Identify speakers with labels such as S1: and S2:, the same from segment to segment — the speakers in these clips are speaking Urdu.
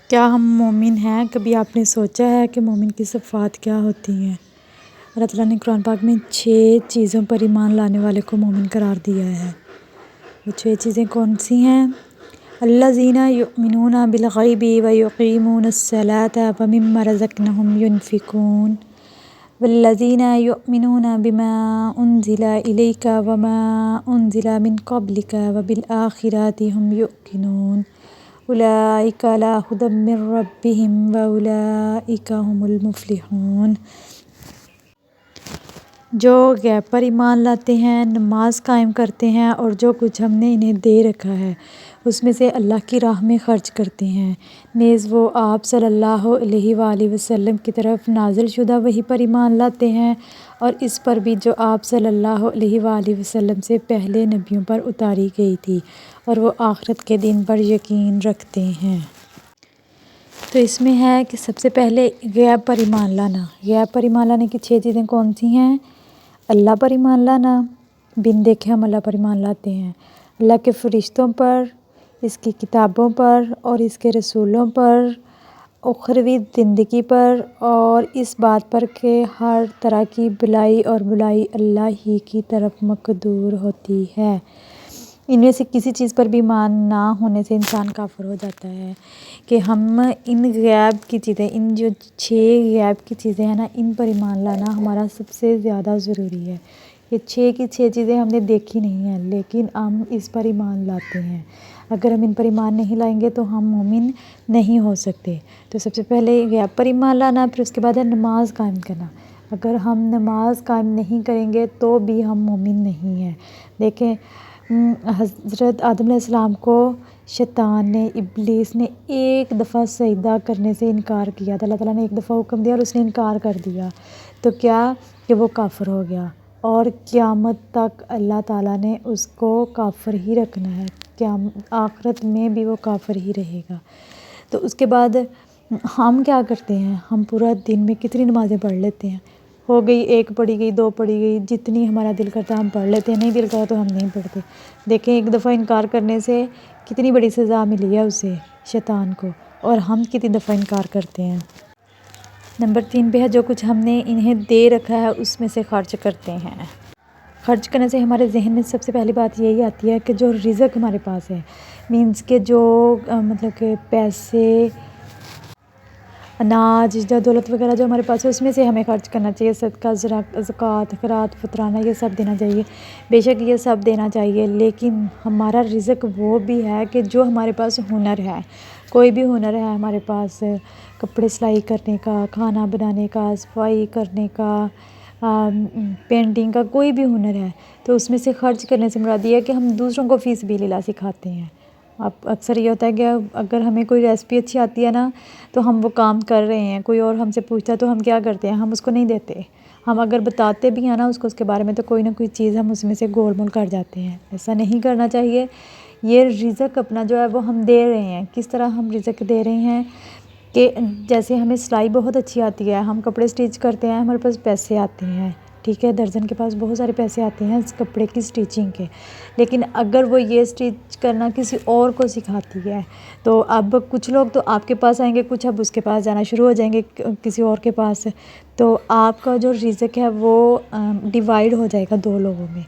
S1: کیا ہم مومن ہیں؟ کبھی آپ نے سوچا ہے کہ مومن کی صفات کیا ہوتی ہیں؟ اللہ تعالیٰ نے قرآن پاک میں 6 چیزوں پر ایمان لانے والے کو مومن قرار دیا ہے۔ وہ 6 چیزیں کون سی ہیں؟ الذین یؤمنون بالغیب ویقیمون الصلاۃ ومما رزقناہم ینفقون والذین یؤمنون بما انزل الیک وما انزل من قبلک وبالآخرۃ هم یوقنون اولئک علی ھدی من ربہم واولئک ھم المفلحون۔ جو غیب پر ایمان لاتے ہیں، نماز قائم کرتے ہیں اور جو کچھ ہم نے انہیں دے رکھا ہے اس میں سے اللہ کی راہ میں خرچ کرتے ہیں، نیز وہ آپ صلی اللہ علیہ وآلہ وسلم کی طرف نازل شدہ وحی پر ایمان لاتے ہیں اور اس پر بھی جو آپ صلی اللہ علیہ وآلہ وسلم سے پہلے نبیوں پر اتاری گئی تھی، اور وہ آخرت کے دن پر یقین رکھتے ہیں۔ تو اس میں ہے کہ سب سے پہلے غیب پر ایمان لانا۔ غیب پر ایمان لانے کی 6 چیزیں کون سی ہیں؟ اللہ پر ایمان لانا، بن دیکھے ہم اللہ پر ایمان لاتے ہیں، اللہ کے فرشتوں پر، اس کی کتابوں پر اور اس کے رسولوں پر، اخروی زندگی پر، اور اس بات پر کہ ہر طرح کی بھلائی اور برائی اللہ ہی کی طرف مقدور ہوتی ہے۔ ان میں سے کسی چیز پر بھی ایمان نہ ہونے سے انسان کافر ہو جاتا ہے۔ کہ ہم ان غیب کی چیزیں، ان جو 6 غیب کی چیزیں ہیں نا، ان پر ایمان لانا ہمارا سب سے زیادہ ضروری ہے۔ یہ 6 کی 6 چیزیں ہم نے دیکھی نہیں ہیں لیکن ہم اس پر ایمان لاتے ہیں۔ اگر ہم ان پر ایمان نہیں لائیں گے تو ہم مومن نہیں ہو سکتے۔ تو سب سے پہلے غیب پر ایمان لانا، پھر اس کے بعد ہے نماز قائم کرنا۔ اگر ہم نماز قائم نہیں کریں گے تو بھی ہم مومن نہیں ہیں۔ دیکھیں حضرت آدم علیہ السلام کو شیطان نے، ابلیس نے ایک دفعہ سجدہ کرنے سے انکار کیا تھا۔ اللہ تعالیٰ نے ایک دفعہ حکم دیا اور اس نے انکار کر دیا، تو کیا کہ وہ کافر ہو گیا، اور قیامت تک اللہ تعالیٰ نے اس کو کافر ہی رکھنا ہے، آخرت میں بھی وہ کافر ہی رہے گا۔ تو اس کے بعد ہم کیا کرتے ہیں؟ ہم پورا دن میں کتنی نمازیں پڑھ لیتے ہیں؟ ہو گئی 1 پڑھی گئی، 2 پڑھی گئی، جتنی ہمارا دل کرتا ہے ہم پڑھ لیتے ہیں، نہیں دل کرتا تو ہم نہیں پڑھتے۔ دیکھیں ایک دفعہ انکار کرنے سے کتنی بڑی سزا ملی ہے اسے، شیطان کو، اور ہم کتنی دفعہ انکار کرتے ہیں۔ نمبر 3 پہ ہے جو کچھ ہم نے انہیں دے رکھا ہے اس میں سے خرچ کرتے ہیں۔ خرچ کرنے سے ہمارے ذہن میں سب سے پہلی بات یہی آتی ہے کہ جو رزق ہمارے پاس ہے، مینس کہ جو مطلب کہ پیسے، اناج، دولت وغیرہ جو ہمارے پاس ہے اس میں سے ہمیں خرچ کرنا چاہیے۔ صدقہ، زکوٰۃ، خیرات، فطرانہ، یہ سب دینا چاہیے۔ بے شک یہ سب دینا چاہیے، لیکن ہمارا رزق وہ بھی ہے کہ جو ہمارے پاس ہنر ہے، کوئی بھی ہنر ہے ہمارے پاس، کپڑے سلائی کرنے کا، کھانا بنانے کا، صفائی کرنے کا، پینٹنگ کا، کوئی بھی ہنر ہے تو اس میں سے خرچ کرنے سے مراد یہ ہے کہ ہم دوسروں کو فی سبیل اللہ سکھاتے ہیں۔ اب اکثر یہ ہوتا ہے کہ اگر ہمیں کوئی ریسپی اچھی آتی ہے نا تو ہم وہ کام کر رہے ہیں، کوئی اور ہم سے پوچھتا ہے تو ہم کیا کرتے ہیں؟ ہم اس کو نہیں دیتے۔ ہم اگر بتاتے بھی ہیں نا اس کے بارے میں تو کوئی نہ کوئی چیز ہم اس میں سے گول مول کر جاتے ہیں۔ ایسا نہیں کرنا چاہیے۔ یہ رزق اپنا جو ہے وہ ہم دے رہے ہیں۔ کس طرح ہم رزق دے رہے ہیں؟ کہ جیسے ہمیں سلائی بہت اچھی آتی ہے، ہم کپڑے سٹیچ کرتے ہیں، ہمارے پاس پیسے آتے ہیں، ٹھیک ہے، درزن کے پاس بہت سارے پیسے آتے ہیں اس کپڑے کی سٹیچنگ کے، لیکن اگر وہ یہ سٹیچ کرنا کسی اور کو سکھاتی ہے تو اب کچھ لوگ تو آپ کے پاس آئیں گے، کچھ اب اس کے پاس جانا شروع ہو جائیں گے کسی اور کے پاس، تو آپ کا جو رزق ہے وہ ڈیوائیڈ ہو جائے گا 2 لوگوں میں۔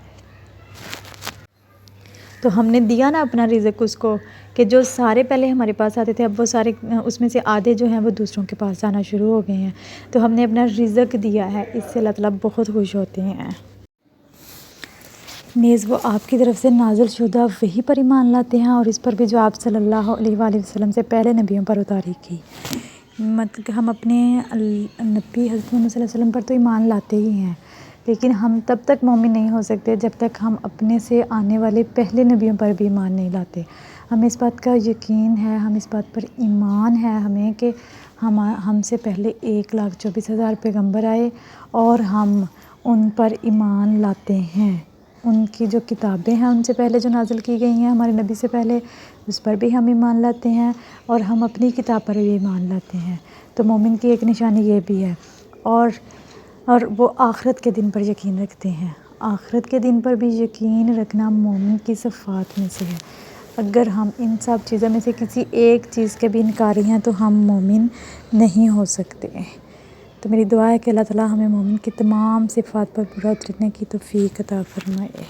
S1: تو ہم نے دیا نا اپنا رزق اس کو، کہ جو سارے پہلے ہمارے پاس آتے تھے اب وہ سارے اس میں سے آدھے جو ہیں وہ دوسروں کے پاس جانا شروع ہو گئے ہیں، تو ہم نے اپنا رزق دیا ہے، اس سے اللہ تعالیٰ بہت خوش ہوتے ہیں۔ نیز وہ آپ کی طرف سے نازل شدہ وحی پر ایمان لاتے ہیں اور اس پر بھی جو آپ صلی اللہ علیہ وآلہ وسلم سے پہلے نبیوں پر اتاری گئی۔ مطلب کہ ہم اپنے نبی حضرت محمد صلی اللہ علیہ وسلم پر تو ایمان لاتے ہی ہیں، لیکن ہم تب تک مومن نہیں ہو سکتے جب تک ہم اپنے سے آنے والے پہلے نبیوں پر بھی ایمان نہیں لاتے۔ ہمیں اس بات کا یقین ہے، ہم اس بات پر ایمان ہے ہمیں کہ ہم سے پہلے 1,24,000 پیغمبر آئے اور ہم ان پر ایمان لاتے ہیں۔ ان کی جو کتابیں ہیں ان سے پہلے جو نازل کی گئی ہیں ہمارے نبی سے پہلے، اس پر بھی ہم ایمان لاتے ہیں، اور ہم اپنی کتاب پر بھی ایمان لاتے ہیں۔ تو مومن کی ایک نشانی یہ بھی ہے، اور وہ آخرت کے دن پر یقین رکھتے ہیں۔ آخرت کے دن پر بھی یقین رکھنا مومن کی صفات میں سے ہے۔ اگر ہم ان سب چیزوں میں سے کسی ایک چیز کے بھی انکاری ہیں تو ہم مومن نہیں ہو سکتے۔ تو میری دعا ہے کہ اللہ تعالیٰ ہمیں مومن کی تمام صفات پر پورا اترنے کی توفیق عطا فرمائے۔